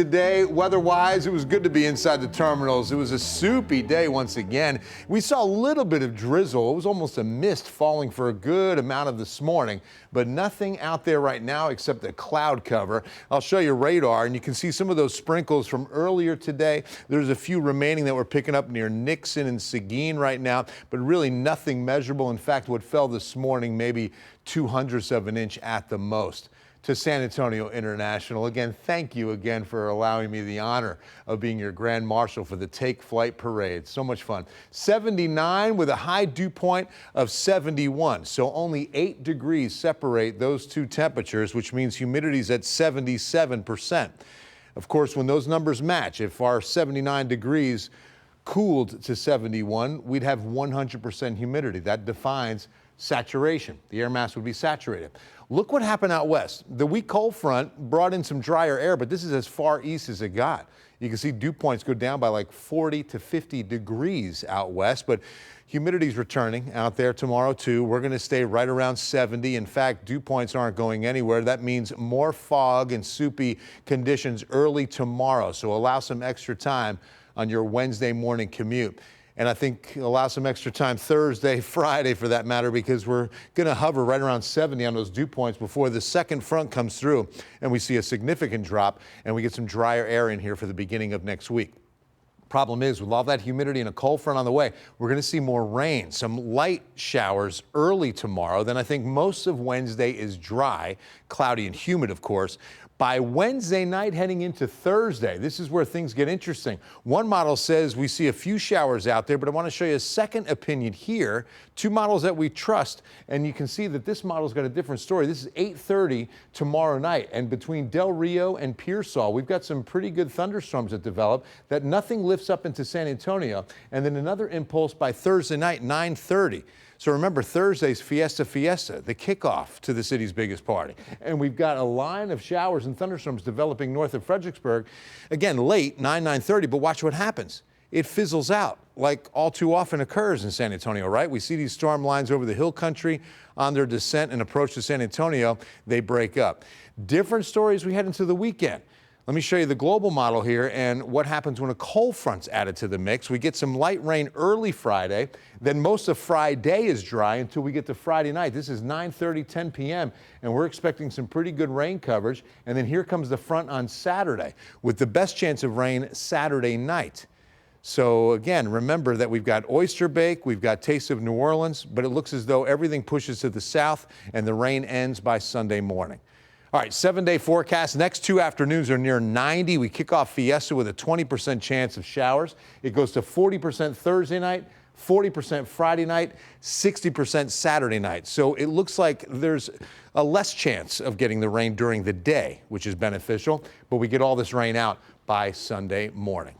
Today, weather-wise, it was good to be inside the terminals. It was a soupy day once again. We saw a little bit of drizzle. It was almost a mist falling for a good amount of this morning, but nothing out there right now except a cloud cover. I'll show you radar, and you can see some of those sprinkles from earlier today. There's a few remaining that we're picking up near Nixon and Seguin right now, but really nothing measurable. In fact, what fell this morning, maybe 2/100ths of an inch at the most. To San Antonio International. Again, thank you again for allowing me the honor of being your Grand Marshal for the Take Flight Parade. So much fun. 79 with a high dew point of 71. So only 8 degrees separate those two temperatures, which means humidity's at 77%. Of course, when those numbers match, if our 79 degrees cooled to 71, we'd have 100% humidity. That defines saturation. The air mass would be saturated. Look what happened out west. The weak cold front brought in some drier air, but this is as far east as it got. You can see dew points go down by like 40 to 50 degrees out west, but humidity's returning out there tomorrow too. We're going to stay right around 70. In fact, dew points aren't going anywhere. That means more fog and soupy conditions early tomorrow. So allow some extra time on your Wednesday morning commute. And I think allow some extra time Thursday, Friday for that matter, because we're going to hover right around 70 on those dew points before the second front comes through and we see a significant drop and we get some drier air in here for the beginning of next week. Problem is, with all that humidity and a cold front on the way, we're going to see more rain, some light showers early tomorrow. Then I think most of Wednesday is dry, cloudy and humid, of course. By Wednesday night heading into Thursday, this is where things get interesting. One model says we see a few showers out there, but I want to show you a second opinion here. Two models that we trust, and you can see that this model's got a different story. This is 8:30 tomorrow night, and between Del Rio and Pearsall, we've got some pretty good thunderstorms that develop that nothing lifts up into San Antonio, and then another impulse by Thursday night, 9:30. So remember, Thursday's Fiesta, the kickoff to the city's biggest party. And we've got a line of showers and thunderstorms developing north of Fredericksburg. Again, late, 9:30, but watch what happens. It fizzles out, like all too often occurs in San Antonio, right? We see these storm lines over the hill country on their descent and approach to San Antonio. They break up. Different stories we head into the weekend. Let me show you the global model here and what happens when a cold front's added to the mix. We get some light rain early Friday, then most of Friday is dry until we get to Friday night. This is 9:30, 10 p.m., and we're expecting some pretty good rain coverage. And then here comes the front on Saturday with the best chance of rain Saturday night. So again, remember that we've got Oyster Bake, we've got Taste of New Orleans, but it looks as though everything pushes to the south and the rain ends by Sunday morning. All right, 7-day forecast. Next 2 afternoons are near 90. We kick off Fiesta with a 20% chance of showers. It goes to 40% Thursday night, 40% Friday night, 60% Saturday night. So it looks like there's a less chance of getting the rain during the day, which is beneficial, but we get all this rain out by Sunday morning.